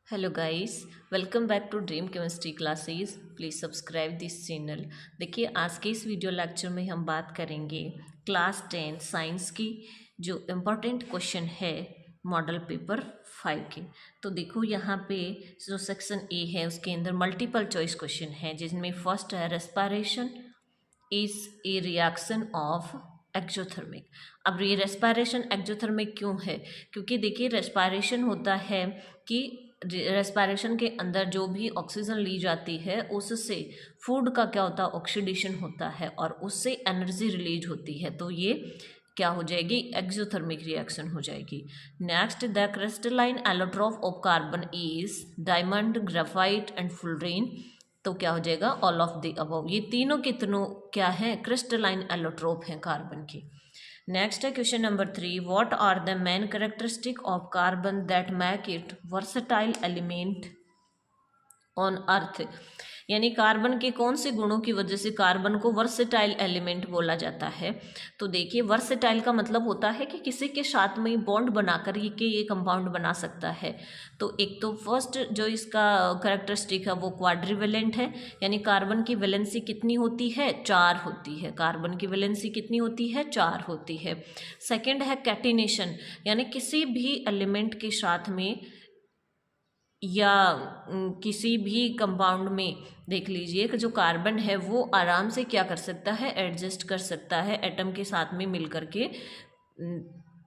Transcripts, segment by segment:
Hello guys, welcome back to dream chemistry classes. Please subscribe this channel. देखिए, आज के इस वीडियो लेक्चर में हम बात करेंगे क्लास 10 साइंस की जो इम्पोर्टेंट क्वेश्चन है मॉडल पेपर 5 के। तो देखो यहाँ पे जो सेक्शन ए है उसके अंदर मल्टीपल चॉइस क्वेश्चन है, जिसमें फर्स्ट है respiration is a reaction of exothermic. अब ये रेस्पिरेशन एक्जोथर्मिक क्यों है? क्योंकि देखिए, रेस्पिरेशन होता है कि रेस्पिरेशन के अंदर जो भी ऑक्सीजन ली जाती है उससे फूड का क्या होता है, ऑक्सीडेशन होता है और उससे एनर्जी रिलीज होती है। तो ये क्या हो जाएगी, एक्जोथर्मिक रिएक्शन हो जाएगी। Next, the crystalline allotrope of carbon is diamond, graphite and fullerene. तो क्या हो जाएगा, ऑल ऑफ द अबव। ये तीनों के तीनों क्या है, क्रिस्टलाइन एलोट्रोप हैं कार्बन की। नेक्स्ट है question number 3, what are the main characteristic of carbon that make it versatile element on earth. यानी कार्बन के कौन से गुणों की वजह से कार्बन को वर्सेटाइल एलिमेंट बोला जाता है। तो देखिए, वर्सेटाइल का मतलब होता है कि किसी के साथ में बॉन्ड बनाकर ये कंपाउंड बना सकता है। तो एक तो फर्स्ट जो इसका करेक्टरिस्टिक है वो क्वाड्रिवेलेंट है, यानी कार्बन की वैलेंसी कितनी होती है, 4 होती है। कार्बन की वैलेंसी कितनी होती है, 4 होती है। सेकेंड है कैटिनेशन, यानी किसी भी एलिमेंट के साथ में या किसी भी कंपाउंड में देख लीजिए कि जो कार्बन है वो आराम से क्या कर सकता है, एडजस्ट कर सकता है, एटम के साथ में मिल करके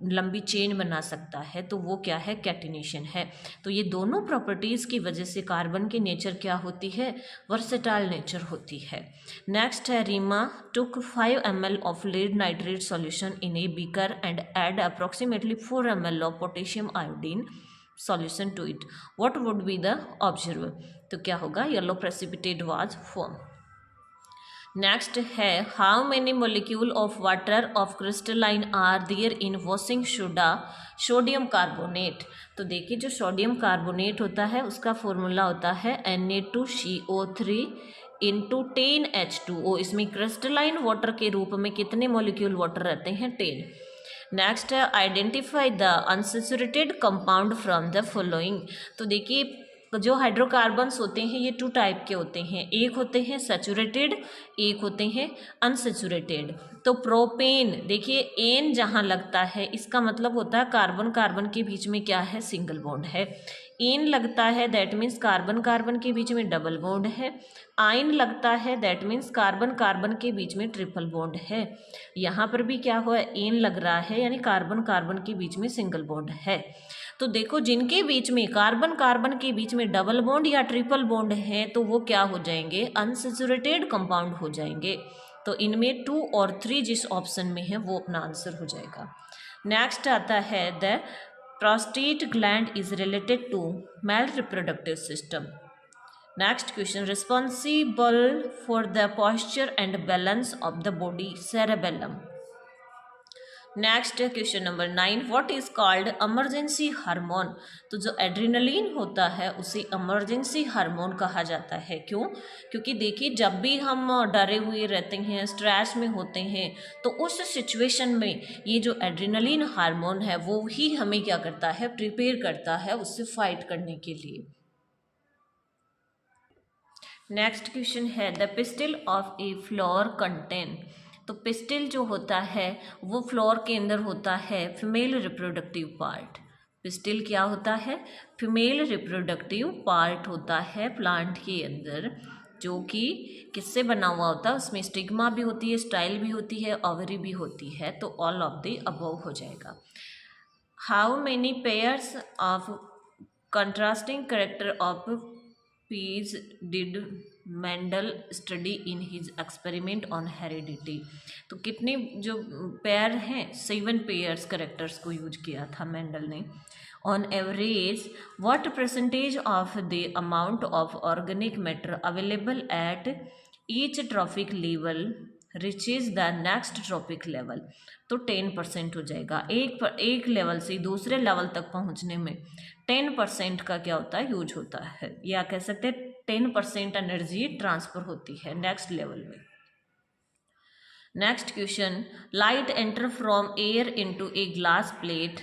लंबी चेन बना सकता है। तो वो क्या है, कैटिनेशन है। तो ये दोनों प्रॉपर्टीज़ की वजह से कार्बन की नेचर क्या होती है, वर्सेटाइल नेचर होती है। नेक्स्ट है, रीमा टुक 5 ml of lead nitrate solution in a beaker and add approximately 4 ml of potassium iodine solution to it. What would be the observer? तो क्या होगा, yellow precipitate was formed. Next है, how many molecule of water of crystalline are there in washing soda sodium carbonate. तो देखिए, जो sodium carbonate होता है उसका फॉर्मूला होता है Na2CO3 इंटू 10H2O। इसमें क्रिस्टलाइन वाटर के रूप में कितने मोलिक्यूल वाटर रहते हैं, 10। नेक्स्ट है, identify the unsaturated compound from the following. तो देखिए, जो हाइड्रोकार्बन्स होते हैं ये 2 टाइप के होते हैं, एक होते हैं सेचुरेटेड, एक होते हैं अनसेचुरेटेड। तो प्रोपेन, देखिए एन जहाँ लगता है इसका मतलब होता है कार्बन कार्बन के बीच में क्या है, सिंगल बॉन्ड है। एन लगता है दैट मीन्स कार्बन कार्बन के बीच में डबल बॉन्ड है। आइन लगता है दैट मीन्स कार्बन कार्बन के बीच में ट्रिपल बॉन्ड है। यहाँ पर भी क्या हुआ, एन लग रहा है यानी कार्बन कार्बन के बीच में सिंगल बॉन्ड है। तो देखो, जिनके बीच में कार्बन कार्बन के बीच में डबल बॉन्ड या ट्रिपल बॉन्ड है तो वो क्या हो जाएंगे, अनसेचुरेटेड कंपाउंड हो जाएंगे। तो इनमें 2 और 3 जिस ऑप्शन में है वो अपना आंसर हो जाएगा। नेक्स्ट आता है, the prostate gland is related to male reproductive system. Next question, responsible for the posture and balance of the body, cerebellum. Next question number 9, what is called emergency hormone. तो जो adrenaline होता है उसे emergency hormone कहा जाता है। क्यों? क्योंकि देखिए, जब भी हम डरे हुए रहते हैं, स्ट्रेस में होते हैं, तो उस सिचुएशन में ये जो एड्रेनलिन हार्मोन है वो ही हमें क्या करता है, प्रिपेयर करता है उससे फाइट करने के लिए। नेक्स्ट क्वेश्चन है, the pistil of a flower contain. तो पिस्टिल जो होता है वो फ्लोर के अंदर होता है फीमेल रिप्रोडक्टिव पार्ट। पिस्टिल क्या होता है, फीमेल रिप्रोडक्टिव पार्ट होता है प्लांट के अंदर, जो कि किससे बना हुआ होता है, उसमें स्टिग्मा भी होती है, स्टाइल भी होती है, ओवरी भी होती है। तो ऑल ऑफ द अबव हो जाएगा। How many pairs of contrasting character of peace did Mendel study in his experiment on heredity. तो कितने जो पेयर हैं, 7 पेयर्स करेक्टर्स को यूज किया था मेंडल ने। On average what percentage of the amount of organic matter available at each trophic level reaches the next trophic level. तो 10% हो जाएगा। एक लेवल से दूसरे लेवल तक पहुंचने में 10% का क्या होता है, यूज होता है, या कह सकते हैं 10% एनर्जी ट्रांसफर होती है नेक्स्ट लेवल में। Next question, light enter from air into a glass plate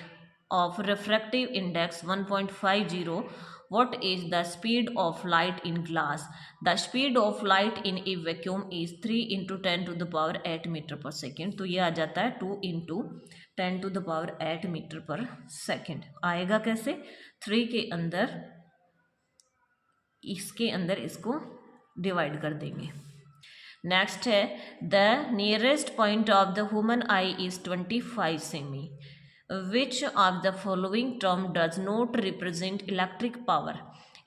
of refractive index 1.50. What is the speed of light in glass? The speed of light in a vacuum is 3 into 10 to the power 8 metre पर second. तो ये आ जाता है 2 into 10 to the power 8 metre पर second. आएगा कैसे? 3 के अंदर इसके अंदर इसको डिवाइड कर देंगे. नेक्स्ट है the nearest point of the human I is 25 semi. Which of the following term does not represent electric power.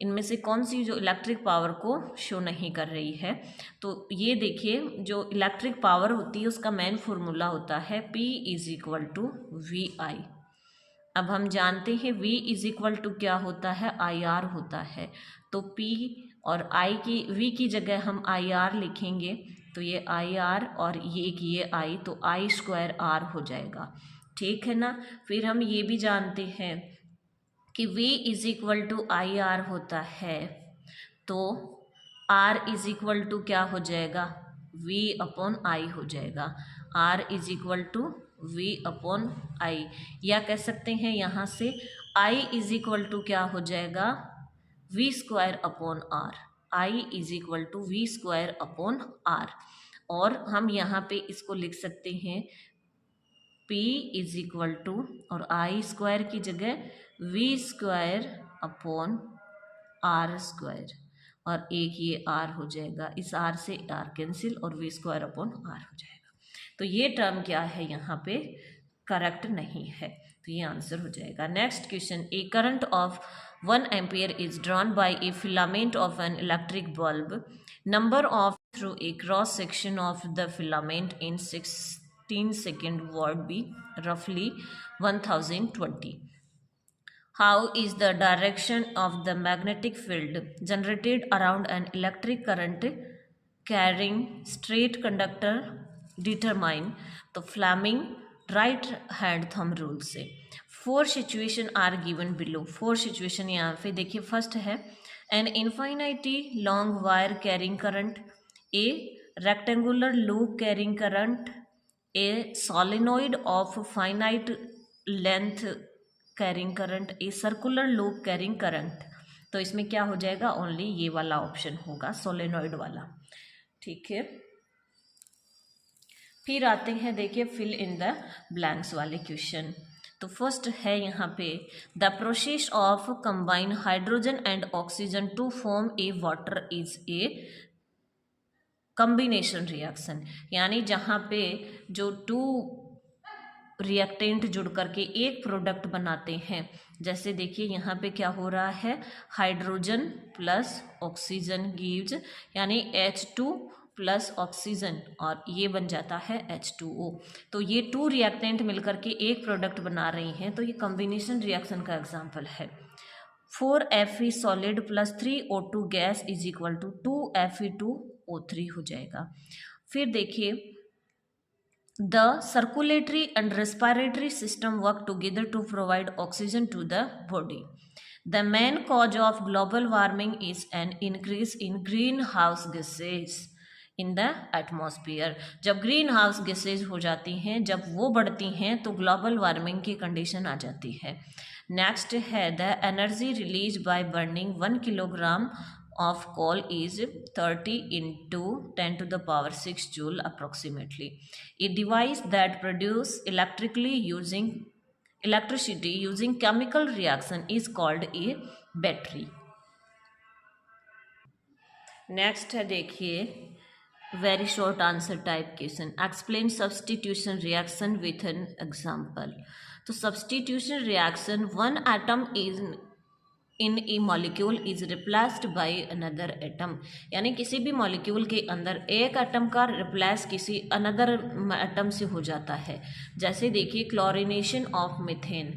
इनमें से कौन सी जो इलेक्ट्रिक पावर को शो नहीं कर रही है? तो ये देखिए, जो इलेक्ट्रिक पावर होती है उसका मेन फॉर्मूला होता है P is equal to V I. अब हम जानते हैं V इज इक्वल टू क्या होता है? IR होता है. तो P और I की V की जगह हम IR लिखेंगे, तो ये IR और ये I, तो I स्क्वायर R हो जाएगा. ठीक है ना. फिर हम ये भी जानते हैं कि V is equal to IR होता है, तो R इज इक्वल टू क्या हो जाएगा? V अपॉन I हो जाएगा. R is equal to V upon I, या कह सकते हैं यहाँ से I इज इक्वल टू क्या हो जाएगा? V square upon R. I is equal to V square upon R. और हम यहाँ पे इसको लिख सकते हैं P इज इक्वल टू, और I स्क्वायर की जगह V square upon R square, और एक ये R हो जाएगा. इस R से R कैंसिल और V स्क्वायर अपॉन R हो जाएगा. तो ये टर्म क्या है? यहाँ पे करेक्ट नहीं है, तो ये आंसर हो जाएगा. Next question. A current of 1 ampere is drawn by A filament of an electric bulb. Number of through a cross section of the filament in 16 second would be roughly 1020. How is the direction of the magnetic field generated around an electric current carrying straight conductor determine? तो Fleming right hand thumb rule से. 4 situation are given below. 4 situation यहाँ पे देखिए. First है an infinitely long wire carrying current, a rectangular loop carrying current, a solenoid of finite length carrying current, a circular loop carrying current. तो इसमें क्या हो जाएगा? ओनली ये वाला ऑप्शन होगा, सोलेनोइड वाला. ठीक है. फिर आते हैं, देखिए, फिल इन द ब्लैंक्स वाले क्वेश्चन. तो फर्स्ट है यहाँ पे the process of combine hydrogen and oxygen to form a water is a combination reaction. यानी जहाँ पे जो 2 रिएक्टेंट जुड़ करके एक प्रोडक्ट बनाते हैं. जैसे देखिए यहाँ पे क्या हो रहा है? हाइड्रोजन प्लस ऑक्सीजन गिव्स, यानी H2 प्लस ऑक्सीजन, और ये बन जाता है H2O. तो ये 2 रिएक्टेंट मिलकर के एक प्रोडक्ट बना रही हैं, तो ये कॉम्बिनेशन रिएक्शन का एग्जांपल है. 4Fe solid plus 3O2 gas is equal to 2Fe2O3 हो जाएगा. फिर देखिए the circulatory and respiratory system work together to provide oxygen to the body. The main cause of global warming is an increase in green house gases in the atmosphere. जब green house gases हो जाती हैं, जब वो बढ़ती हैं, तो global warming की कंडीशन आ जाती है. नेक्स्ट है the energy release by burning 1 kilogram of coal is 30 into 10 to the power 6 joule approximately. A device that produces electricity using chemical reaction is called a battery. Next है, देखिए, very short answer type question. Explain substitution reaction with an example. तो substitution reaction, one atom is in a molecule is replaced by another atom. यानी किसी भी molecule के अंदर एक atom का रिप्लेस किसी अनदर एटम से हो जाता है. जैसे देखिए क्लोरिनेशन ऑफ मीथेन,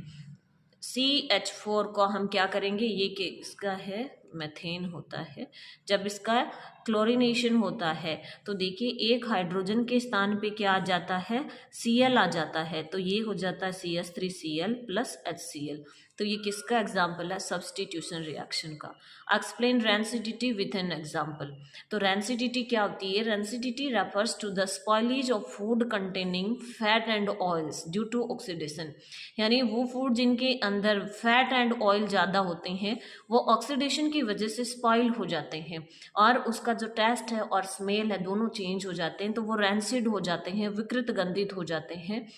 CH4 को हम क्या करेंगे? ये किसका है? मेथेन होता है। जब इसका क्लोरीनेशन होता है तो देखिए एक हाइड्रोजन के स्थान पे क्या आ जाता है, Cl आ जाता है, तो ये हो जाता है CH3Cl प्लस HCl। तो ये किसका एग्जाम्पल है, सब्सटीट्यूशन रिएक्शन का। Explain rancidity with an example. तो रेंसिडिटी क्या होती है, rancidity refers to the spoilage of food containing fat and oils due to oxidation. यानी वो फूड जिनके अंदर फैट एंड ऑयल ज़्यादा होते हैं वो ऑक्सीडेशन की वजह से स्पॉइल हो जाते हैं और उसका जो टेस्ट है और स्मेल है दोनों चेंज हो जाते हैं, तो वो रैंसिड हो जाते हैं, विकृत गंधित हो जाते हैं।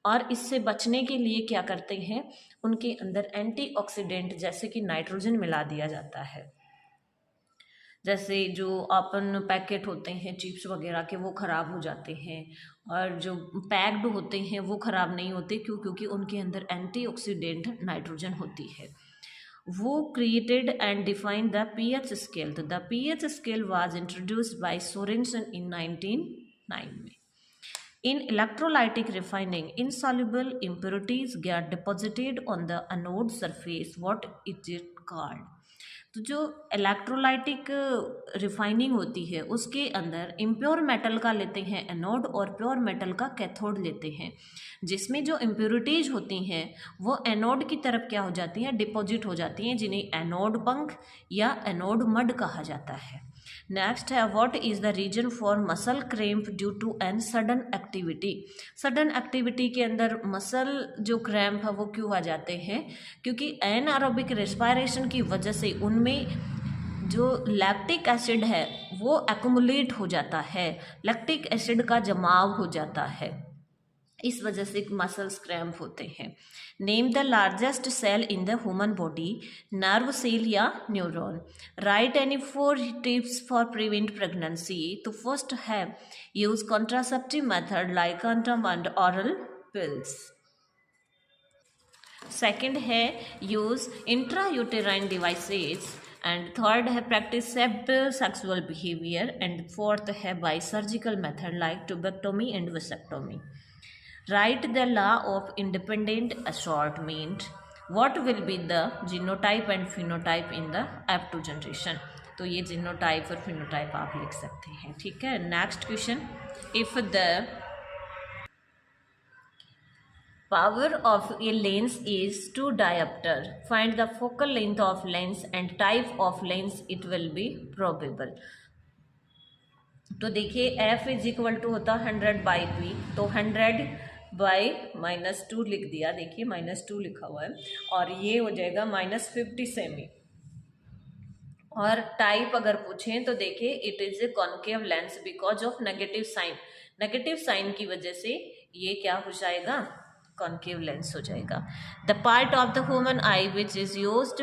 और इससे बचने के लिए क्या करते हैं, उनके अंदर एंटीऑक्सीडेंट जैसे कि नाइट्रोजन मिला दिया जाता है। जैसे जो अपन पैकेट होते हैं चिप्स वगैरह के वो ख़राब हो जाते हैं और जो पैक्ड होते हैं वो ख़राब नहीं होते, क्यों, क्योंकि उनके अंदर एंटीऑक्सीडेंट नाइट्रोजन होती है। वो created and defined the pH scale। तो the pH scale was introduced by Sorensen in 1909 में। In electrolytic refining, insoluble impurities get deposited on the anode surface. What is it called? तो जो electrolytic refining होती है उसके अंदर impure metal का लेते हैं एनोड और प्योर मेटल का कैथोड लेते हैं, जिसमें जो इम्प्योरिटीज होती हैं वो एनोड की तरफ क्या हो जाती हैं, डिपॉजिट हो जाती हैं, जिन्हें एनोड पंख या एनोड मड कहा जाता है। नेक्स्ट है what is the reason for muscle cramp due to an sudden activity. Sudden activity के अंदर मसल जो क्रैम्प है वो क्यों आ जाते हैं, क्योंकि एनारोबिक रेस्पिरेशन की वजह से उनमें जो लैक्टिक एसिड है वो एक्युमुलेट हो जाता है, लैक्टिक एसिड का जमाव हो जाता है, इस वजह से मसल्स क्रैम्प होते हैं। Name the largest cell in the human body, nerve cell या neuron. Write any 4 tips for prevent pregnancy. तो फर्स्ट है use contraceptive method like condom and oral pills. Second है use intrauterine devices and third है practice safe sexual behaviour and fourth है by surgical method like tubectomy and vasectomy. Write the law of independent assortment. What will be the genotype and phenotype in the F2 generation? तो ये genotype और phenotype आप लिख सकते हैं, ठीक है। Next question, if the power of a lens is 2 dioptre, find the focal length of lens and type of lens, it will be probable. तो देखिए F इज इक्वल टू होता 100/P, तो 100/-2 लिख दिया, देखिए -2 लिखा हुआ है और ये हो जाएगा -50 सेमी। और टाइप अगर पूछें तो देखिए it is a concave lens because of negative sign, negative sign की वजह से ये क्या हो जाएगा, कॉन्केव लेंस हो जाएगा। The part of the human I which is used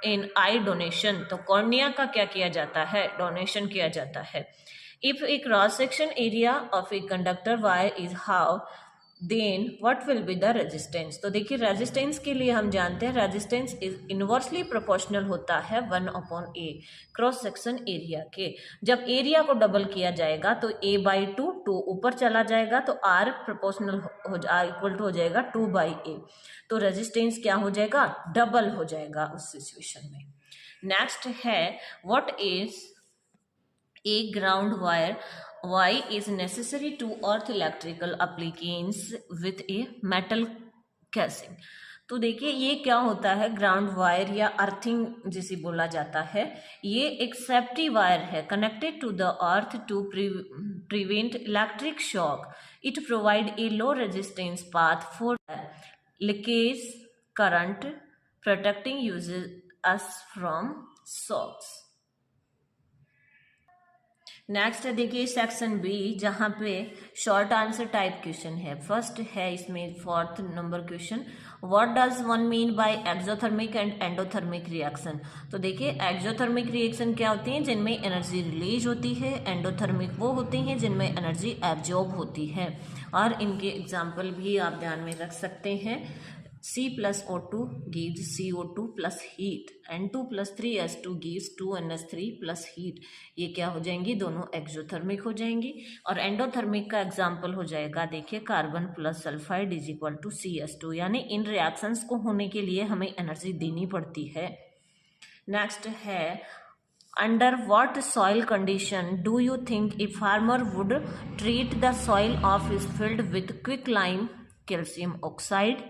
in I donation, तो कॉर्निया का क्या किया जाता है, डोनेशन किया जाता है। If a cross-section area of a conductor wire is half, then what will be the resistance? तो देखिए रेजिस्टेंस के लिए हम जानते हैं रेजिस्टेंस इज इनवर्सली प्रोपोर्शनल होता है 1/A क्रॉस सेक्शन एरिया के। जब एरिया को डबल किया जाएगा तो A/2, 2 ऊपर चला जाएगा तो R प्रोपोर्शनल इक्वल टू हो जाएगा 2/A, तो रेजिस्टेंस क्या हो जाएगा, डबल हो जाएगा उस सिचुएशन में। नेक्स्ट है what is a ground wire, why is necessary to earth electrical applications with a metal casing। तो देखिए ये क्या होता है, ग्राउंड वायर या अर्थिंग जिसे बोला जाता है, ये एक सेफ्टी वायर है connected to the earth to prevent electric shock. It provide a low resistance path for leakage current, protecting users us from shocks. Next है देखिए सेक्शन बी, जहाँ पे शॉर्ट आंसर टाइप क्वेश्चन है। First है इसमें 4th number question, what does one mean by exothermic and endothermic reaction. तो देखिए exothermic reaction क्या होती हैं, जिनमें एनर्जी रिलीज होती है, एंडोथर्मिक वो होती हैं जिनमें एनर्जी एब्जॉर्ब होती है। और इनके एग्जाम्पल भी आप ध्यान में रख सकते हैं। C+O2 gives CO2 plus heat, N2 plus 3S2 gives 2NS3 plus heat। ये क्या हो जाएंगी, दोनों एक्सोथर्मिक हो जाएंगी। और एंडोथर्मिक का एग्जाम्पल हो जाएगा देखिए carbon plus sulphide is equal to CS2, यानी इन रिएक्शंस को होने के लिए हमें एनर्जी देनी पड़ती है। नेक्स्ट है under what soil condition do you think a farmer would treat the soil of his field with quick lime calcium oxide.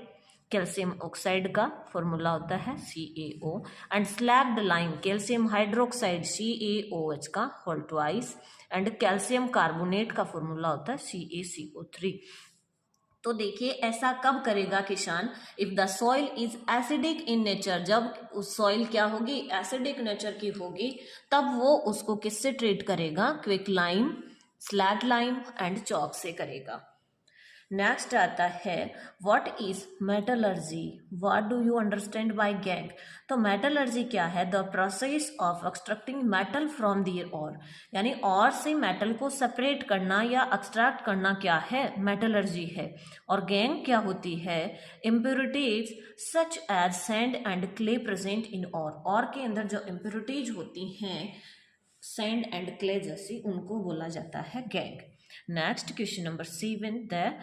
Calcium oxide का फॉर्मूला होता है CaO and slaked lime calcium hydroxide CaOH का whole twice and calcium carbonate का formula होता है CaCO3। तो देखिए ऐसा कब करेगा किसान, if the soil is acidic in nature, जब उस सॉइल क्या होगी एसिडिक नेचर की होगी, तब वो उसको किससे ट्रीट करेगा, quick lime, slaked lime and chalk से करेगा। नेक्स्ट आता है what is metallurgy, what do you understand by गैग। तो मेटलर्जी क्या है, the process of extracting metal from the ore, यानी और से मेटल को सेपरेट करना या एक्सट्रैक्ट करना क्या है, मेटलर्जी है। और गैंग क्या होती है, impurities such as sand and clay present in ore के अंदर जो इम्प्योरिटीज होती हैं सैंड एंड क्ले जैसी, उनको बोला जाता है gangue. Next question number 7, the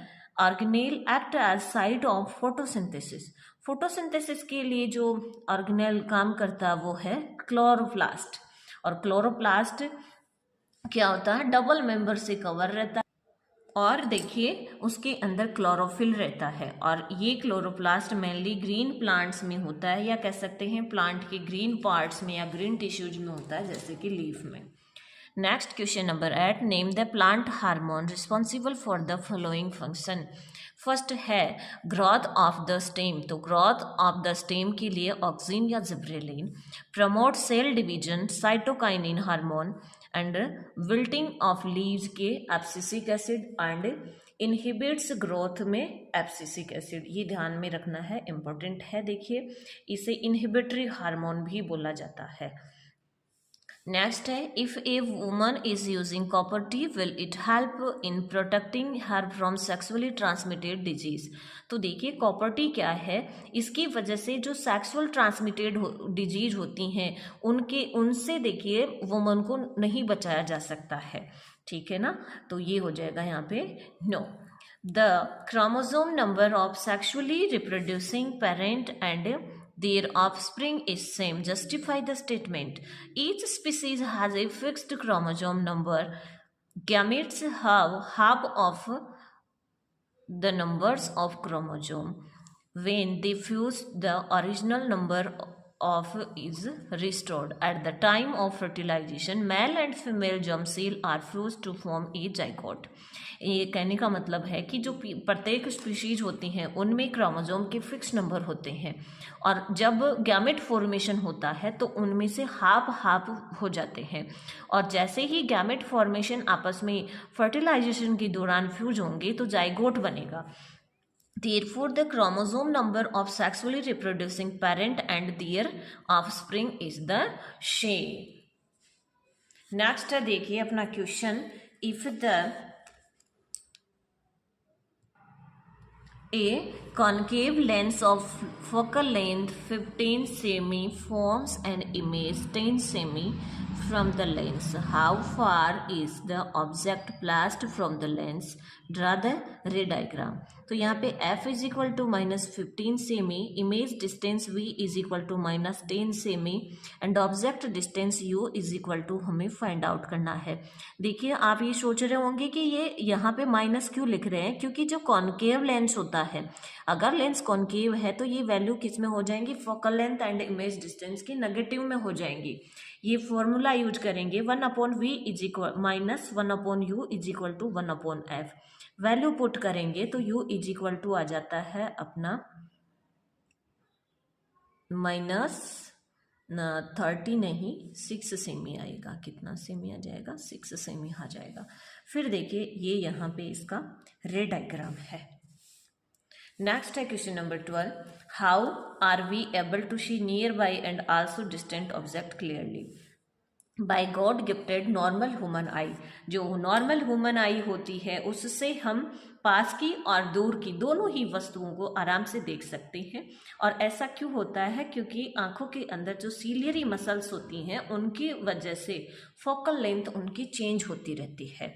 organelle act as site of photosynthesis. Photosynthesis के लिए जो ऑर्गेनेल काम करता है वो है क्लोरोप्लास्ट। और क्लोरोप्लास्ट क्या होता है, डबल मेंबर से कवर रहता है और देखिए उसके अंदर क्लोरोफिल रहता है। और ये क्लोरोप्लास्ट मेनली ग्रीन प्लांट्स में होता है, या कह सकते हैं प्लांट के ग्रीन पार्ट्स में या ग्रीन टिश्यूज में होता है, जैसे कि लीफ में। Next question number 8, name the plant hormone responsible for the following function. First है ग्रोथ ऑफ द स्टेम, तो ग्रोथ ऑफ द स्टेम के लिए ऑक्सिन या gibberellin, promote cell division cytokinin hormone and wilting of leaves के abscisic acid and inhibits growth में abscisic acid. ये ध्यान में रखना है, इंपॉर्टेंट है। देखिए इसे इनहिबिटरी हार्मोन भी बोला जाता है। नेक्स्ट है if a woman is using copper T will it help in protecting her from sexually transmitted disease. तो देखिए कॉपर टी क्या है, इसकी वजह से जो सेक्सुअल ट्रांसमिटेड डिजीज होती हैं उनसे देखिए वुमन को नहीं बचाया जा सकता है, ठीक है ना। तो ये हो जाएगा यहाँ पे no. The chromosome number of sexually reproducing parent and their offspring is same. Justify the statement. Each species has a fixed chromosome number. Gametes have half of the numbers of chromosome. When they fuse, the original number of is restored. At the time of fertilization, male and female germ cell are fused to form a zygote. ये कहने का मतलब है कि जो प्रत्येक species होती हैं उनमें क्रोमोसोम के फिक्स नंबर होते हैं, और जब गैमेट फॉर्मेशन होता है तो उनमें से हाफ हाफ हो जाते हैं, और जैसे ही गैमेट फॉर्मेशन आपस में फर्टिलाइजेशन के दौरान फ्यूज होंगे तो जाइगोट बनेगा। Therefore, the chromosome number of sexually reproducing parent and their offspring is the same. Next है देखिए अपना question, if the a concave lens of focal length 15 cm forms an image 10 cm from the lens. How far is the object placed from the lens? Draw the ray diagram. तो यहाँ पे f is equal to -15 सेमी, image distance v is equal to -10 सेमी and object distance u is equal to हमें find out करना है। देखिए आप ये सोच रहे होंगे कि ये यहाँ पे माइनस क्यों लिख रहे हैं, क्योंकि जो कॉनकेव लेंस होता है, अगर लेंस कॉनकेव है तो ये वैल्यू किस में हो जाएंगी, focal length and image distance की नेगेटिव में हो जाएंगी। ये फॉर्मूला यूज करेंगे 1/v is equal -1/u is equal to 1/f। Value put करेंगे तो u इज इक्वल टू आ जाता है अपना -30 नहीं 6 सेमी आएगा। कितना सेमी आ जाएगा, 6 सेमी आ जाएगा। फिर देखिए ये यहाँ पे इसका रे डायग्राम है। नेक्स्ट है question number 12, how are we able to see nearby and also distant object clearly. By God gifted normal human eye, जो नॉर्मल ह्यूमन आई होती है उससे हम पास की और दूर की दोनों ही वस्तुओं को आराम से देख सकते हैं। और ऐसा क्यों होता है, क्योंकि आंखों के अंदर जो सीलियरी मसल्स होती हैं उनकी वजह से फोकल लेंथ उनकी चेंज होती रहती है।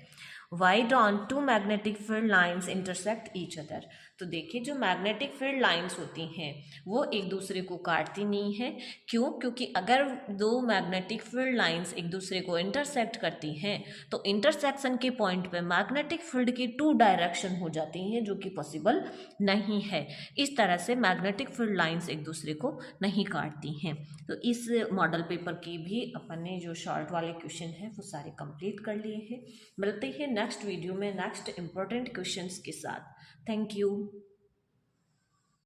Why don't two magnetic field lines intersect each other. तो देखिए जो मैग्नेटिक फील्ड लाइंस होती हैं वो एक दूसरे को काटती नहीं है। क्यों? क्योंकि अगर दो मैग्नेटिक फील्ड लाइंस एक दूसरे को इंटरसेक्ट करती हैं तो इंटरसेक्शन के पॉइंट पे मैग्नेटिक फील्ड की टू डायरेक्शन हो जाती हैं, जो कि पॉसिबल नहीं है। इस तरह से मैग्नेटिक फील्ड लाइंस एक दूसरे को नहीं काटती हैं। तो इस मॉडल पेपर की भी अपन ने जो शॉर्ट वाले क्वेश्चन हैं वो सारे कंप्लीट कर लिए हैं। मिलते हैं नेक्स्ट वीडियो में नेक्स्ट इंपॉर्टेंट क्वेश्चंस के साथ। Thank you.